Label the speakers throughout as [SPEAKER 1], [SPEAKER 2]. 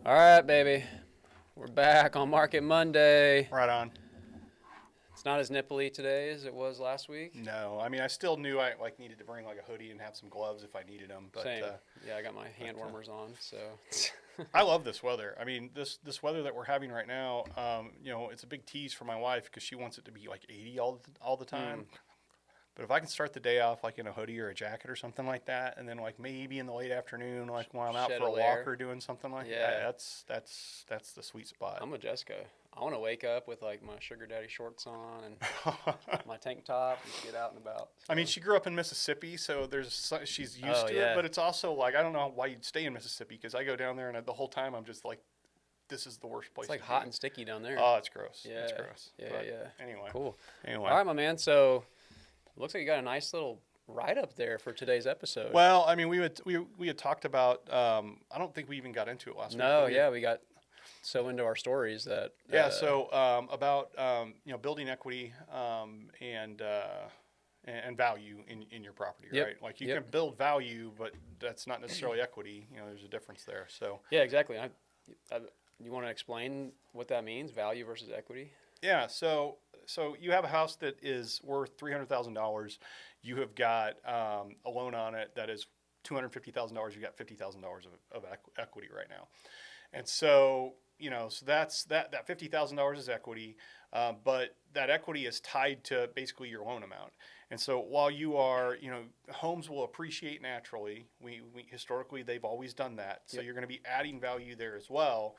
[SPEAKER 1] All right, baby. We're back on Market Monday.
[SPEAKER 2] Right on.
[SPEAKER 1] It's not as nipply today as it was last week.
[SPEAKER 2] No, I mean I still knew I needed to bring like a hoodie and have some gloves if I needed them. But
[SPEAKER 1] Same. Yeah, I got my hand warmers on, so.
[SPEAKER 2] I love this weather. I mean this weather that we're having right now. It's a big tease for my wife because she wants it to be like 80 all the time. But if I can start the day off like in a hoodie or a jacket or something like that, and then like maybe in the late afternoon, like when I'm out
[SPEAKER 1] Shed
[SPEAKER 2] for
[SPEAKER 1] a
[SPEAKER 2] a
[SPEAKER 1] layer.
[SPEAKER 2] walk or doing something like
[SPEAKER 1] Yeah.
[SPEAKER 2] that's the sweet spot.
[SPEAKER 1] I'm with Jessica. I want to wake up with like my sugar daddy shorts on and my tank top and get out and about. So.
[SPEAKER 2] I mean, she grew up in Mississippi, so she's used
[SPEAKER 1] Oh,
[SPEAKER 2] to
[SPEAKER 1] yeah.
[SPEAKER 2] it. But it's also like I don't know why you'd stay in Mississippi because I go down there and the whole time I'm just like, this is the worst place.
[SPEAKER 1] It's like
[SPEAKER 2] to
[SPEAKER 1] hot
[SPEAKER 2] be.
[SPEAKER 1] and sticky down there.
[SPEAKER 2] Oh, it's gross.
[SPEAKER 1] Yeah.
[SPEAKER 2] It's gross.
[SPEAKER 1] Yeah,
[SPEAKER 2] But
[SPEAKER 1] yeah.
[SPEAKER 2] Anyway.
[SPEAKER 1] Cool.
[SPEAKER 2] Anyway.
[SPEAKER 1] All right, my man. So looks like you got a nice little write up there for today's episode.
[SPEAKER 2] Well, I mean, we had talked about. I don't think we even got into it last week.
[SPEAKER 1] No, yeah, we got so into our stories that.
[SPEAKER 2] Yeah. So about building equity and value in your property,
[SPEAKER 1] Yep.
[SPEAKER 2] right? Like you
[SPEAKER 1] Yep.
[SPEAKER 2] can build value, but that's not necessarily equity. There's a difference there. So.
[SPEAKER 1] Yeah, exactly. You want to explain what that means, value versus equity?
[SPEAKER 2] Yeah, so you have a house that is worth $300,000. You have got a loan on it that is $250,000. You got $50,000 of equity right now, and so so that $50,000 is equity, but that equity is tied to basically your loan amount. And so while you are homes will appreciate naturally. We historically they've always done that. So
[SPEAKER 1] Yep.
[SPEAKER 2] you're going to be adding value there as well.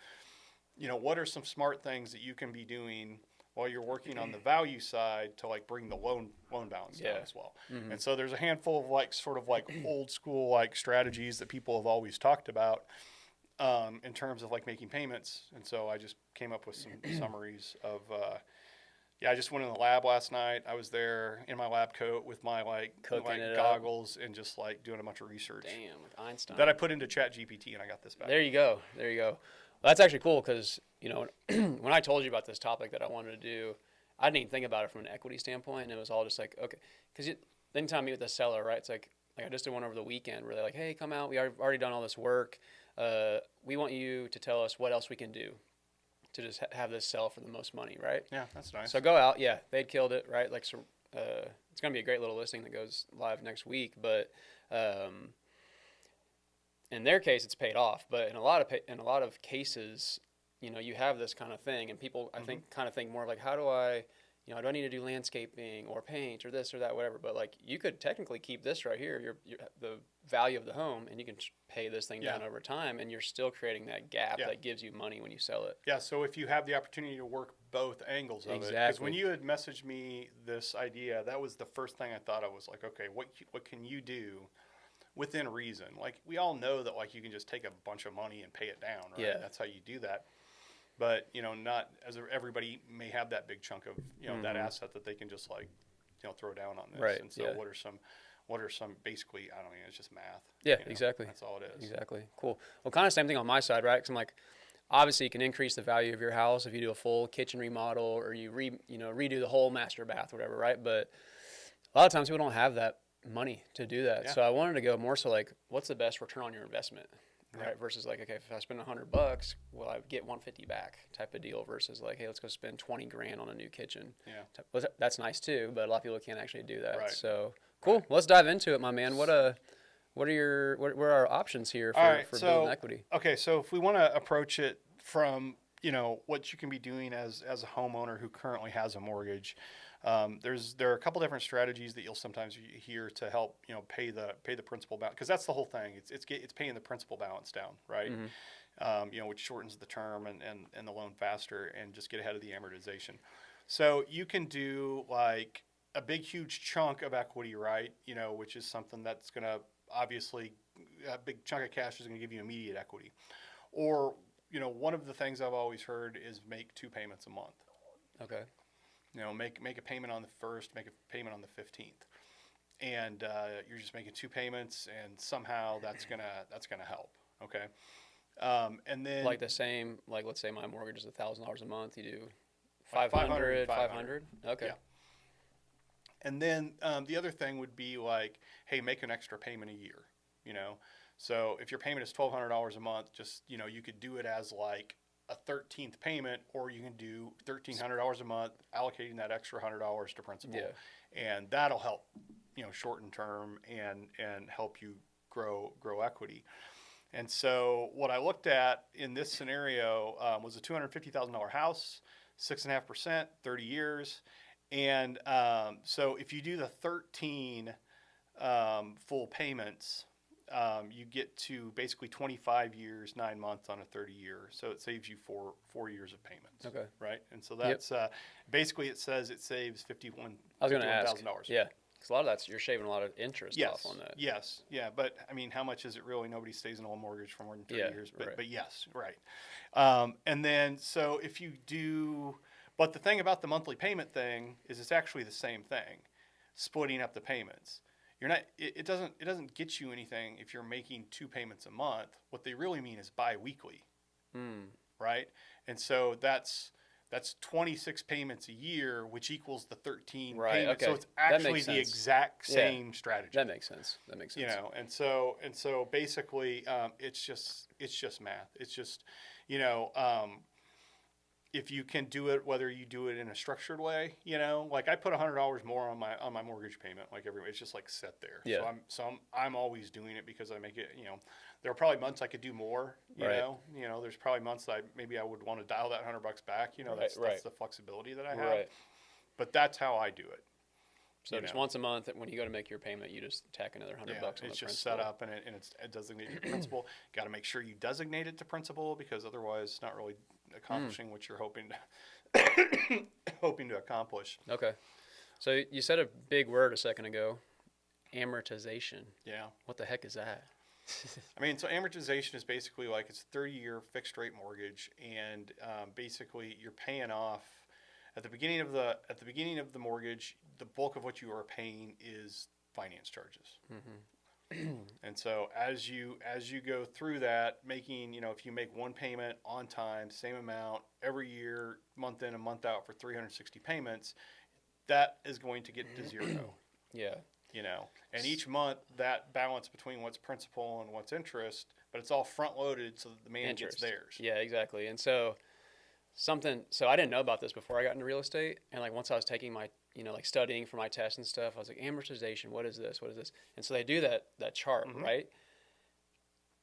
[SPEAKER 2] What are some smart things that you can be doing while you're working on the value side to like bring the loan balance down as well.
[SPEAKER 1] Mm-hmm.
[SPEAKER 2] And so there's a handful of like sort of like old school like strategies that people have always talked about in terms of like making payments. And so I just came up with some summaries of I just went in the lab last night. I was there in my lab coat with my
[SPEAKER 1] Cooking it up.
[SPEAKER 2] goggles and just like doing a bunch of research
[SPEAKER 1] Damn, like Einstein.
[SPEAKER 2] that I put into ChatGPT and I got this back.
[SPEAKER 1] There you go. There you go. Well, that's actually cool because, when I told you about this topic that I wanted to do, I didn't even think about it from an equity standpoint. And it was all just like, okay. Because anytime I meet with a seller, right, it's like I just did one over the weekend where they're like, hey, come out. We already done all this work. We want you to tell us what else we can do to just have this sell for the most money, right?
[SPEAKER 2] Yeah, that's nice.
[SPEAKER 1] So go out. Yeah, they'd killed it, right? Like, so, it's going to be a great little listing that goes live next week. But in their case, it's paid off. But in a lot of cases, you have this kind of thing, and people, I think, kind of think more like, how do I, do I need to do landscaping or paint or this or that, whatever. But like, you could technically keep this right here, the value of the home, and you can pay this thing down over time, and you're still creating that gap that gives you money when you sell it.
[SPEAKER 2] Yeah, so if you have the opportunity to work both angles of it, because when you had messaged me this idea, that was the first thing I thought of was like, okay, what can you do within reason? Like we all know that like you can just take a bunch of money and pay it down, right?
[SPEAKER 1] Yeah.
[SPEAKER 2] That's how you do that. But not as everybody may have that big chunk of that asset that they can just like throw down on this.
[SPEAKER 1] Right.
[SPEAKER 2] And so what are some basically, I don't know, it's just math.
[SPEAKER 1] Yeah, exactly.
[SPEAKER 2] That's all it is.
[SPEAKER 1] Exactly. Cool. Well, kind of same thing on my side, right? Because I'm like, obviously you can increase the value of your house if you do a full kitchen remodel or you redo the whole master bath, whatever, right? But a lot of times people don't have that money to do that.
[SPEAKER 2] Yeah.
[SPEAKER 1] So I wanted to go more so like, what's the best return on your investment? Right.
[SPEAKER 2] Yeah.
[SPEAKER 1] Versus like, okay, if I spend $100, will I get 150 back type of deal versus like, hey, let's go spend 20 grand on a new kitchen.
[SPEAKER 2] Yeah.
[SPEAKER 1] That's nice too, but a lot of people can't actually do that.
[SPEAKER 2] Right.
[SPEAKER 1] So cool. Right. Let's dive into it, my man. What are our options here for building equity?
[SPEAKER 2] Okay. So if we want to approach it from, what you can be doing as a homeowner who currently has a mortgage, there are a couple different strategies that you'll sometimes hear to help pay the principal balance, because that's the whole thing. It's paying the principal balance down, right? Mm-hmm. Which shortens the term and the loan faster and just get ahead of the amortization. So you can do like a big huge chunk of equity, right? Which is something that's going to obviously a big chunk of cash is going to give you immediate equity, or one of the things I've always heard is make 2 payments a month.
[SPEAKER 1] Okay.
[SPEAKER 2] Make a payment on the 1st, make a payment on the 15th, and you're just making 2 payments, and somehow that's gonna help. Okay, and then
[SPEAKER 1] like the same, like let's say my mortgage is $1,000 a month, you do 500. Okay.
[SPEAKER 2] Yeah. And then the other thing would be like, hey, make an extra payment a year. So if your payment is $1,200 a month, just, you know, you could do it as like a 13th payment, or you can do $1,300 a month, allocating that extra $100 to principal.
[SPEAKER 1] Yeah.
[SPEAKER 2] And that'll help, you know, shorten term and help you grow equity. And so what I looked at in this scenario was a $250,000 house, 6.5%, 30 years. And so if you do the 13 full payments, you get to basically 25 years, 9 months on a 30 year. So it saves you four years of payments.
[SPEAKER 1] Okay.
[SPEAKER 2] Right. And so that's basically, it says it saves $51,000.
[SPEAKER 1] I was going to ask. Yeah. Because a lot of that's, you're shaving a lot of interest off on that.
[SPEAKER 2] Yes. Yeah. But I mean, how much is it really? Nobody stays in a mortgage for more than 30 years. But yes. Right. And then, so if you do, but the thing about the monthly payment thing is it's actually the same thing, splitting up the payments. You're not. It doesn't get you anything if you're making 2 payments a month. What they really mean is biweekly, right? And so that's 26 payments a year, which equals the 13 payments.
[SPEAKER 1] Okay.
[SPEAKER 2] So it's actually the exact same strategy.
[SPEAKER 1] That makes sense.
[SPEAKER 2] You know, and so basically, it's just math. It's just, you know, if you can do it, whether you do it in a structured way, you know, like I put $100 more on my mortgage payment, like every, it's just like set there.
[SPEAKER 1] Yeah.
[SPEAKER 2] So I'm always doing it because I make it, you know, there are probably months I could do more, you know, there's probably months that maybe I would want to dial that $100 back, you know, that's the flexibility that I have.
[SPEAKER 1] Right.
[SPEAKER 2] But that's how I do it.
[SPEAKER 1] So just once a month, when you go to make your payment, you just tack another $100 on the principal.
[SPEAKER 2] It's just set up and it's designated to principal. Got to make sure you designate it to principal, because otherwise it's not really accomplishing what you're hoping to accomplish.
[SPEAKER 1] Okay. So you said a big word a second ago, amortization.
[SPEAKER 2] Yeah.
[SPEAKER 1] What the heck is that?
[SPEAKER 2] I mean, so amortization is basically like it's a 30-year fixed rate mortgage, and basically you're paying off at the beginning of the mortgage. The bulk of what you are paying is finance charges. And so as you go through that, making, you know, if you make one payment on time, same amount every year, month in and month out for 360 payments, that is going to get to zero.
[SPEAKER 1] Yeah.
[SPEAKER 2] You know, and each month that balance between what's principal and what's interest, but it's all front loaded so that the man gets theirs.
[SPEAKER 1] Yeah, exactly. And so so I didn't know about this before I got into real estate. And like once I was taking my, you know, like studying for my tests and stuff, I was like, amortization, what is this? What is this? And so they do that chart, right?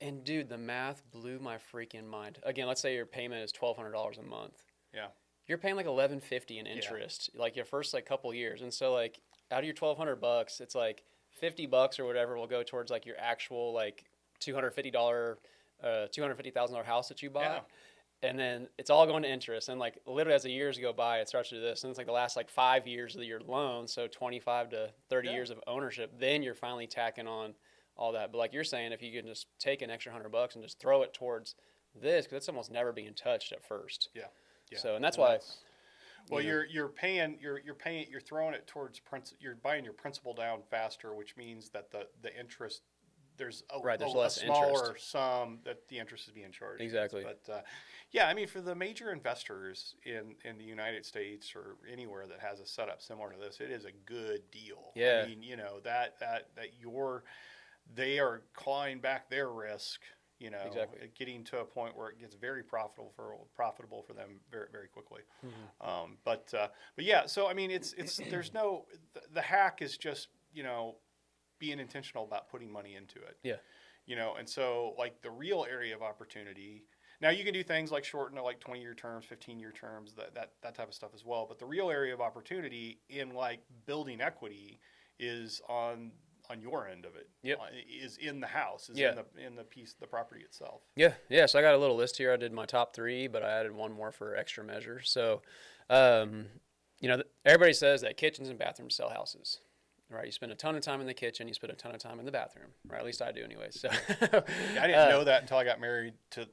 [SPEAKER 1] And dude, the math blew my freaking mind. Again, let's say your payment is $1,200 a month.
[SPEAKER 2] Yeah.
[SPEAKER 1] You're paying like $1,150 in interest, like your first like couple years. And so like out of your $1,200, it's like $50 or whatever will go towards like your actual like $250,000 house that you bought.
[SPEAKER 2] Yeah.
[SPEAKER 1] And then it's all going to interest. And like literally as the years go by, it starts to do this. And it's like the last like 5 years of your loan. So 25 to 30 years of ownership. Then you're finally tacking on all that. But like you're saying, if you can just take an extra $100 and just throw it towards this, because it's almost never being touched at first.
[SPEAKER 2] Yeah.
[SPEAKER 1] So, and that's why.
[SPEAKER 2] Well, you're throwing it towards you're buying your principal down faster, which means that the interest, there's
[SPEAKER 1] less
[SPEAKER 2] smaller
[SPEAKER 1] interest.
[SPEAKER 2] sum that the interest is being charged.
[SPEAKER 1] Exactly.
[SPEAKER 2] But yeah, I mean, for the major investors in the United States or anywhere that has a setup similar to this, it is a good deal.
[SPEAKER 1] Yeah.
[SPEAKER 2] I mean, you know, they are clawing back their risk, you know, getting to a point where it gets very profitable for them very, very quickly. But yeah, so I mean, it's there's no, the hack is just, you know, being intentional about putting money into it.
[SPEAKER 1] Yeah.
[SPEAKER 2] You know, and so like the real area of opportunity, now you can do things like shorten to like 20-year terms, 15-year terms, that type of stuff as well. But the real area of opportunity in like building equity is on your end of it.
[SPEAKER 1] Yep.
[SPEAKER 2] Is in the house, in the piece, the property itself.
[SPEAKER 1] Yeah. So I got a little list here. I did my top 3, but I added one more for extra measure. So, you know, everybody says that kitchens and bathrooms sell houses. Right, you spend a ton of time in the kitchen, you spend a ton of time in the bathroom. Right, at least I do, anyway. So
[SPEAKER 2] I didn't know that until I got married to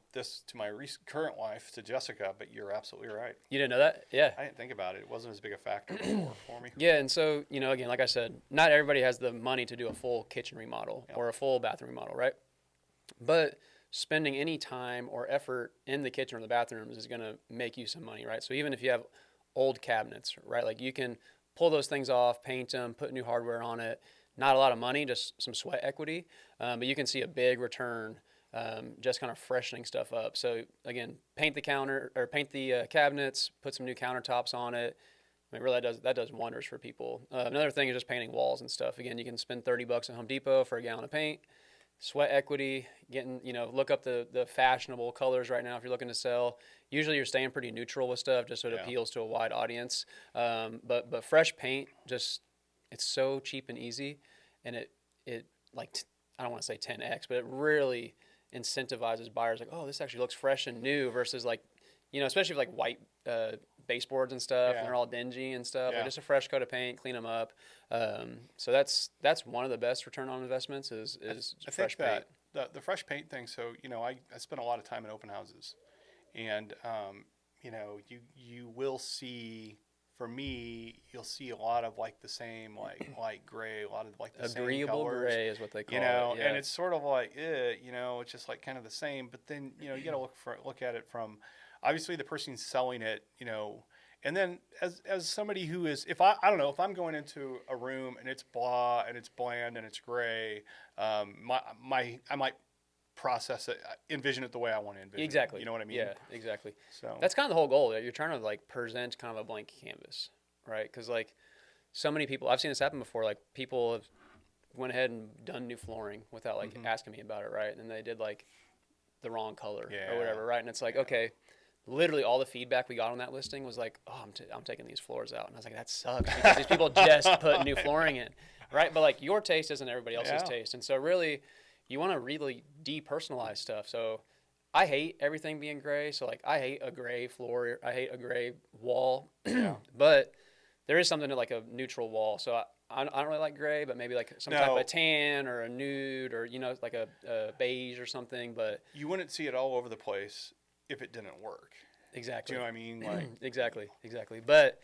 [SPEAKER 2] my current wife, to Jessica. But you're absolutely right.
[SPEAKER 1] You didn't know that? Yeah,
[SPEAKER 2] I didn't think about it. It wasn't as big a factor before for me.
[SPEAKER 1] Yeah, and so you know, again, like I said, not everybody has the money to do a full kitchen remodel or a full bathroom remodel, right? But spending any time or effort in the kitchen or the bathrooms is going to make you some money, right? So even if you have old cabinets, right, like you can pull those things off, paint them, put new hardware on it, not a lot of money, just some sweat equity, but you can see a big return just kind of freshening stuff up. So again, paint the counter or paint the cabinets, put some new countertops on it. I mean, really, that does wonders for people. Another thing is just painting walls and stuff. Again, you can spend $30 at Home Depot for a gallon of paint. Sweat equity, getting, look up the fashionable colors right now if you're looking to sell. Usually you're staying pretty neutral with stuff just so it appeals to a wide audience. But fresh paint, just, it's so cheap and easy. And it like, I don't want to say 10x, but it really incentivizes buyers like, oh, this actually looks fresh and new versus like, especially with like white baseboards and stuff, and they're all dingy and stuff. Like just a fresh coat of paint, clean them up. So that's one of the best return on investments is fresh paint.
[SPEAKER 2] The fresh paint thing. So I spent a lot of time in open houses, and you will see. For me, you'll see a lot of like the same light gray, a lot of like the
[SPEAKER 1] agreeable
[SPEAKER 2] same colors.
[SPEAKER 1] Gray is what they call it. Yeah.
[SPEAKER 2] And it's sort of like it's just like kind of the same. But then you got to look at it from obviously the person selling it, and then as somebody who is, if I don't know, if I'm going into a room and it's blah and it's bland and it's gray, I might process it, envision it the way I want to envision
[SPEAKER 1] exactly.
[SPEAKER 2] it. You know what I mean?
[SPEAKER 1] Yeah, exactly.
[SPEAKER 2] So
[SPEAKER 1] that's kind of the whole goal. You're trying to like present kind of a blank canvas, right? Because like so many people, I've seen this happen before. Like people have went ahead and done new flooring without like asking me about it, right? And then they did like the wrong color or whatever, right? And it's like, okay, literally all the feedback we got on that listing was like, oh, I'm taking these floors out. And I was like, that sucks because these people just put new flooring in, right? But like your taste isn't everybody else's taste. And so really you want to really depersonalize stuff. So I hate everything being gray. So like I hate a gray floor. I hate a gray wall. But there is something to like a neutral wall. So I don't really like gray, but maybe like some type of tan or a nude or, like a beige or something. But
[SPEAKER 2] you wouldn't see it all over the place if it didn't work.
[SPEAKER 1] Exactly.
[SPEAKER 2] Do you know what I mean? Like
[SPEAKER 1] Exactly. But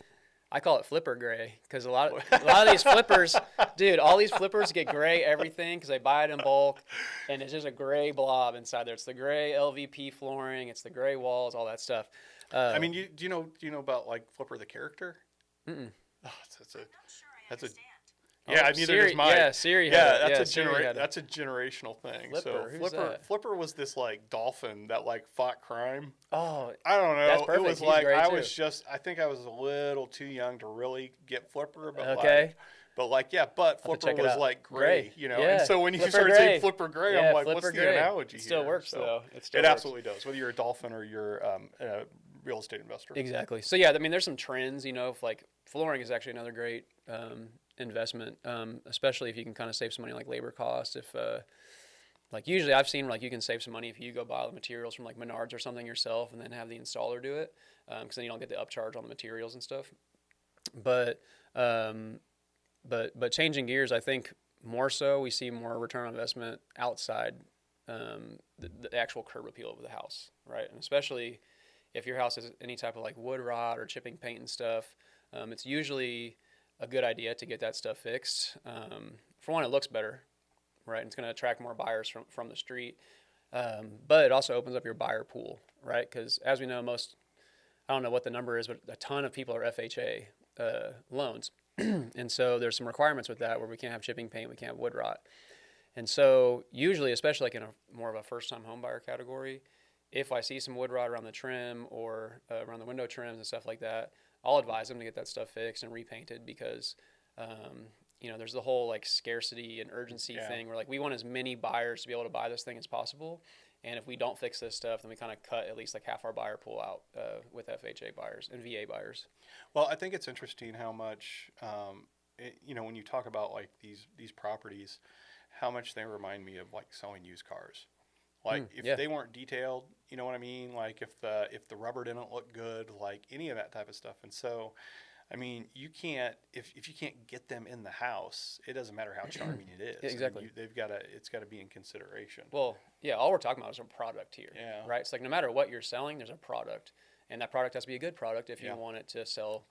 [SPEAKER 1] I call it flipper gray because a lot of these flippers, dude, all these flippers get gray everything because they buy it in bulk, and it's just a gray blob inside there. It's the gray LVP flooring, it's the gray walls, all that stuff.
[SPEAKER 2] I mean, do you know about like Flipper the character?
[SPEAKER 1] Mm-mm.
[SPEAKER 2] Oh, that's a
[SPEAKER 1] Yeah,
[SPEAKER 2] neither does mine.
[SPEAKER 1] Yeah, Siri.
[SPEAKER 2] That's a generational thing.
[SPEAKER 1] Flipper
[SPEAKER 2] was this like dolphin that like fought crime.
[SPEAKER 1] Oh,
[SPEAKER 2] I don't know.
[SPEAKER 1] that's perfect.
[SPEAKER 2] It was
[SPEAKER 1] He's
[SPEAKER 2] like
[SPEAKER 1] great
[SPEAKER 2] I think I was a little too young to really get Flipper, but
[SPEAKER 1] okay.
[SPEAKER 2] But Flipper was like gray,
[SPEAKER 1] Yeah.
[SPEAKER 2] And so when you
[SPEAKER 1] Flipper
[SPEAKER 2] started
[SPEAKER 1] gray.
[SPEAKER 2] saying Flipper gray, I'm like,
[SPEAKER 1] Flipper
[SPEAKER 2] what's the
[SPEAKER 1] gray.
[SPEAKER 2] analogy?
[SPEAKER 1] It still
[SPEAKER 2] here?
[SPEAKER 1] works
[SPEAKER 2] So
[SPEAKER 1] though.
[SPEAKER 2] It absolutely does, whether you're a dolphin or you're a real estate investor.
[SPEAKER 1] Exactly. So yeah, I mean, there's some trends. If like flooring is actually another great investment, especially if you can kind of save some money like labor costs. If like usually I've seen like you can save some money if you go buy the materials from like Menards or something yourself and then have the installer do it, because then you don't get the upcharge on the materials and stuff. But changing gears, I think more so we see more return on investment outside the actual curb appeal of the house, right? And especially if your house has any type of like wood rot or chipping paint and stuff, it's usually a good idea to get that stuff fixed. For one, it looks better, right? And it's going to attract more buyers from the street. But it also opens up your buyer pool, right? Because as we know, I don't know what the number is, but a ton of people are FHA loans. And so there's some requirements with that where we can't have chipping paint, we can't have wood rot. And so usually, especially like in more of a first-time home buyer category, if I see some wood rot around the trim or around the window trims and stuff like that, I'll advise them to get that stuff fixed and repainted because, there's the whole like scarcity and urgency thing where like we want as many buyers to be able to buy this thing as possible. And if we don't fix this stuff, then we kind of cut at least like half our buyer pool out with FHA buyers and VA buyers.
[SPEAKER 2] Well, I think it's interesting how much, when you talk about like these properties, how much they remind me of like selling used cars. Like if they weren't detailed, you know what I mean? Like if the rubber didn't look good, like any of that type of stuff. And so, I mean, you can't if you can't get them in the house, it doesn't matter how charming it is.
[SPEAKER 1] Yeah, exactly.
[SPEAKER 2] I mean, it's got to be in consideration.
[SPEAKER 1] Well, yeah, all we're talking about is a product here.
[SPEAKER 2] Yeah.
[SPEAKER 1] Right. It's like no matter what you're selling, there's a product, and that product has to be a good product if you want it to sell,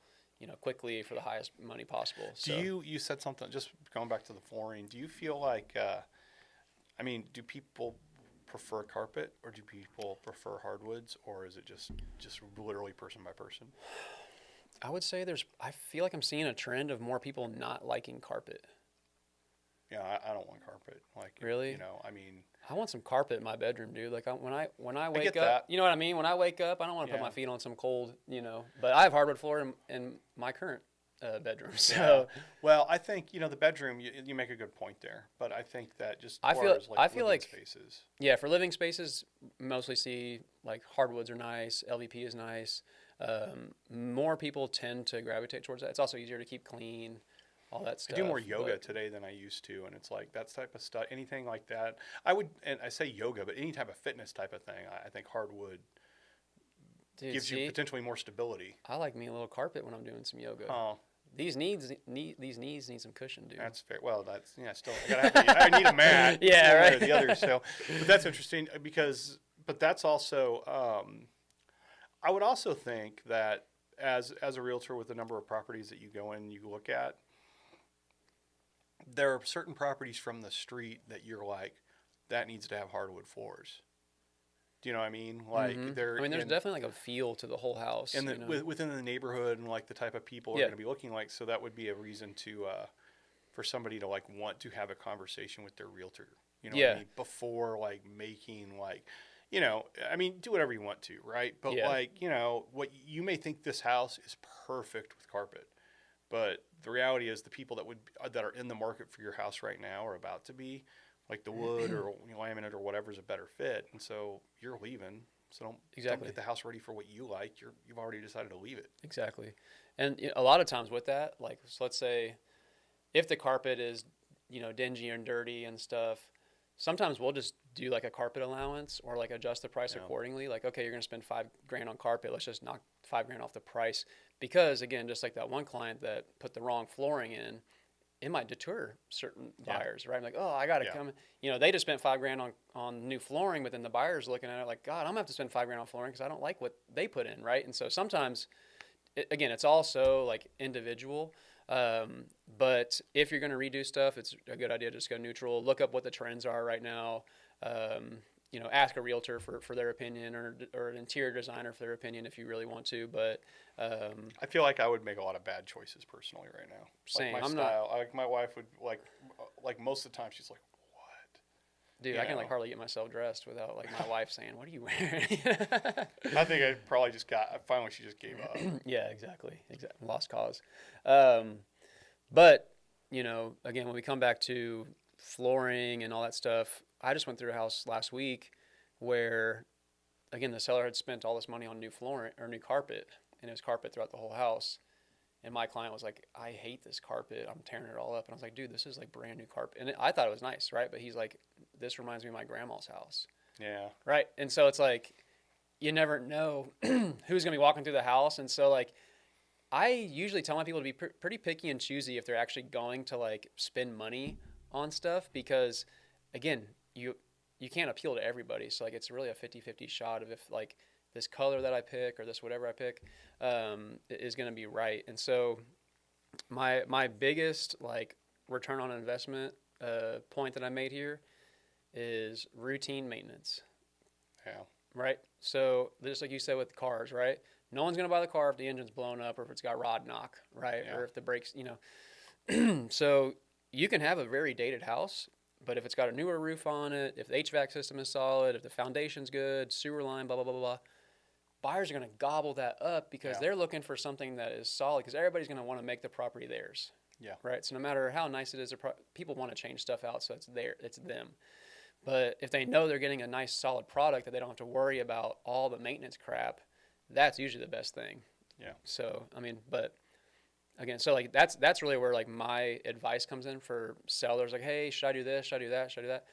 [SPEAKER 1] quickly for the highest money possible. So.
[SPEAKER 2] Do you said something just going back to the flooring? Do you feel like, do people prefer carpet or do people prefer hardwoods, or is it just literally person by person?
[SPEAKER 1] I would say I feel like I'm seeing a trend of more people not liking carpet.
[SPEAKER 2] Yeah, I don't want carpet. Like,
[SPEAKER 1] Really?
[SPEAKER 2] you know, I mean,
[SPEAKER 1] I want some carpet in my bedroom, dude. Like when I wake
[SPEAKER 2] get
[SPEAKER 1] up,
[SPEAKER 2] that.
[SPEAKER 1] you know what I mean? When I wake up, I don't want to put
[SPEAKER 2] Yeah.
[SPEAKER 1] my feet on some cold, you know. But I have hardwood floor in my current bedroom,
[SPEAKER 2] Yeah.
[SPEAKER 1] so
[SPEAKER 2] Well, I think, you know, the bedroom, you make a good point there, but I think that just
[SPEAKER 1] I
[SPEAKER 2] as
[SPEAKER 1] feel
[SPEAKER 2] far as like
[SPEAKER 1] I feel
[SPEAKER 2] living
[SPEAKER 1] like
[SPEAKER 2] spaces.
[SPEAKER 1] yeah, for living spaces, mostly see like hardwoods are nice, LVP is nice. More people tend to gravitate towards that. It's also easier to keep clean, all that
[SPEAKER 2] I
[SPEAKER 1] stuff.
[SPEAKER 2] do more yoga
[SPEAKER 1] But
[SPEAKER 2] today than I used to, and it's like that type of stuff, anything like that. I would, and I say yoga, but any type of fitness type of thing, I think hardwood
[SPEAKER 1] dude,
[SPEAKER 2] gives you
[SPEAKER 1] see,
[SPEAKER 2] potentially more stability.
[SPEAKER 1] I like me a little carpet when I'm doing some yoga.
[SPEAKER 2] Oh,
[SPEAKER 1] These knees need some cushion, dude.
[SPEAKER 2] that's fair. Well, that's yeah. Still, I need a mat.
[SPEAKER 1] Yeah,
[SPEAKER 2] one way
[SPEAKER 1] right.
[SPEAKER 2] or the other. So, but that's interesting because, but that's also. I would also think that as a realtor with the number of properties that you go in, you look at, there are certain properties from the street that you're like, that needs to have hardwood floors. Do you know what I mean? Like
[SPEAKER 1] Mhm.
[SPEAKER 2] they're
[SPEAKER 1] I mean, there's
[SPEAKER 2] in,
[SPEAKER 1] definitely like a feel to the whole house.
[SPEAKER 2] in the
[SPEAKER 1] You know?
[SPEAKER 2] within the neighborhood and like the type of people are
[SPEAKER 1] Yeah.
[SPEAKER 2] going to be looking like. So that would be a reason to for somebody to like want to have a conversation with their realtor. You know what
[SPEAKER 1] Yeah.
[SPEAKER 2] I mean? Before like making like, you know, I mean, do whatever you want to, right? But
[SPEAKER 1] Yeah.
[SPEAKER 2] like, you know, what you may think this house is perfect with carpet, but the reality is the people that are in the market for your house right now are about to be like the wood or laminate or whatever is a better fit, and so you're leaving. So don't
[SPEAKER 1] Exactly.
[SPEAKER 2] get the house ready for what you like. You've already decided to leave it.
[SPEAKER 1] Exactly. And a lot of times with that, like, so let's say if the carpet is, you know, dingy and dirty and stuff, sometimes we'll just do like a carpet allowance or like adjust the price
[SPEAKER 2] Yeah.
[SPEAKER 1] accordingly. Like, okay, you're going to spend $5,000 on carpet. Let's just knock $5,000 off the price. Because again, just like that one client that put the wrong flooring in, it might deter certain
[SPEAKER 2] Yeah.
[SPEAKER 1] buyers, right? Like, oh, I got to
[SPEAKER 2] Yeah.
[SPEAKER 1] come. You know, they just spent $5,000 on new flooring, but then the buyer's looking at it like, God, I'm gonna have to spend $5,000 on flooring because I don't like what they put in, right? And so sometimes, again, it's also like individual. But if you're gonna redo stuff, it's a good idea to just go neutral. Look up what the trends are right now. You know, ask a realtor for their opinion or an interior designer for their opinion if you really want to. But
[SPEAKER 2] I feel like I would make a lot of bad choices personally right now.
[SPEAKER 1] Same.
[SPEAKER 2] Like my
[SPEAKER 1] I'm not-
[SPEAKER 2] style, like my wife would like most of the time she's like, what?
[SPEAKER 1] dude,
[SPEAKER 2] You
[SPEAKER 1] I can
[SPEAKER 2] know.
[SPEAKER 1] like hardly get myself dressed without like my wife saying, "What are you wearing?"
[SPEAKER 2] I think I probably just finally she just gave up.
[SPEAKER 1] Yeah, exactly. Lost cause. But, you know, again, when we come back to flooring and all that stuff, I just went through a house last week where, again, the seller had spent all this money on new flooring or new carpet, and it was carpet throughout the whole house. And my client was like, I hate this carpet. I'm tearing it all up. And I was like, dude, this is like brand new carpet. And I thought it was nice, right? But he's like, this reminds me of my grandma's house.
[SPEAKER 2] Yeah.
[SPEAKER 1] Right. And so it's like, you never know who's going to be walking through the house. And so, like, I usually tell my people to be pretty picky and choosy if they're actually going to like spend money on stuff because, again, you can't appeal to everybody. So like it's really a 50-50 shot of if like this color that I pick or this whatever I pick is going to be right. And so my biggest like return on investment point that I made here is routine maintenance.
[SPEAKER 2] Yeah.
[SPEAKER 1] Right. So just like you said with cars, right? No one's going to buy the car if the engine's blown up or if it's got rod knock, right?
[SPEAKER 2] Yeah.
[SPEAKER 1] Or if the brakes, you know. So you can have a very dated house, but if it's got a newer roof on it, if the HVAC system is solid, if the foundation's good, sewer line, blah, blah, blah, blah, blah, buyers are going to gobble that up because
[SPEAKER 2] Yeah.
[SPEAKER 1] they're looking for something that is solid because everybody's going to want to make the property theirs.
[SPEAKER 2] Yeah.
[SPEAKER 1] Right. So no matter how nice it is, people want to change stuff out. So it's them. But if they know they're getting a nice solid product that they don't have to worry about all the maintenance crap, that's usually the best thing.
[SPEAKER 2] Yeah.
[SPEAKER 1] So, I mean, but again, so like that's really where like my advice comes in for sellers. Like, hey, should I do this? Should I do that? Should I do that?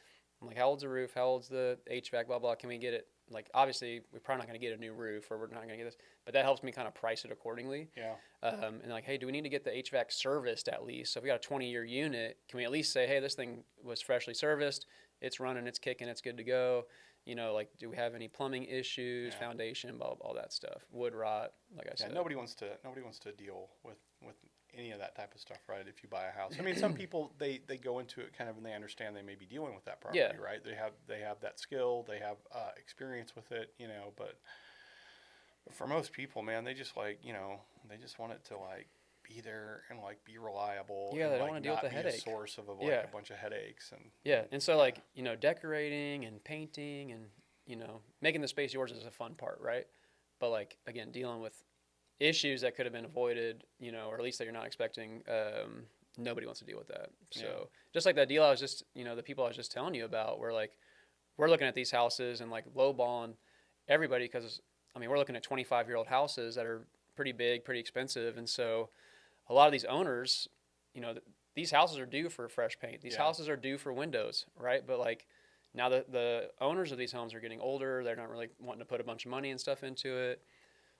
[SPEAKER 1] I'm like, how old's the roof? How old's the HVAC? Blah, blah. Can we get it? Like, obviously, we're probably not going to get a new roof or we're not going to get this, but that helps me kind of price it accordingly.
[SPEAKER 2] Yeah.
[SPEAKER 1] And like, hey, do we need to get the HVAC serviced at least? So if we got a 20-year unit, can we at least say, hey, this thing was freshly serviced, it's running, it's kicking, it's good to go? You know, like, do we have any plumbing issues,
[SPEAKER 2] Yeah.
[SPEAKER 1] foundation, blah, blah, all that stuff, wood rot, like I
[SPEAKER 2] Yeah.
[SPEAKER 1] said.
[SPEAKER 2] Nobody wants to deal with any of that type of stuff, right? If you buy a house, I mean, some people they go into it kind of and they understand they may be dealing with that property,
[SPEAKER 1] Yeah.
[SPEAKER 2] right? They have that skill, they have experience with it, you know. But for most people, man, they just like, you know, they just want it to like be there and like be reliable.
[SPEAKER 1] Yeah,
[SPEAKER 2] and
[SPEAKER 1] they don't
[SPEAKER 2] like
[SPEAKER 1] want to deal with the
[SPEAKER 2] not be
[SPEAKER 1] headache.
[SPEAKER 2] a source of like
[SPEAKER 1] Yeah.
[SPEAKER 2] a bunch of headaches and
[SPEAKER 1] Yeah, and so like, you know, decorating and painting and, you know, making the space yours is a fun part, right? But like, again, dealing with issues that could have been avoided, you know, or at least that you're not expecting, nobody wants to deal with that. So
[SPEAKER 2] Yeah.
[SPEAKER 1] just like that deal I was just, you know, the people I was just telling you about, where like, we're looking at these houses and like lowballing everybody because, I mean, we're looking at 25-year-old houses that are pretty big, pretty expensive. And so a lot of these owners, you know, these houses are due for fresh paint. These
[SPEAKER 2] Yeah.
[SPEAKER 1] houses are due for windows, right? But like now the owners of these homes are getting older. They're not really wanting to put a bunch of money and stuff into it.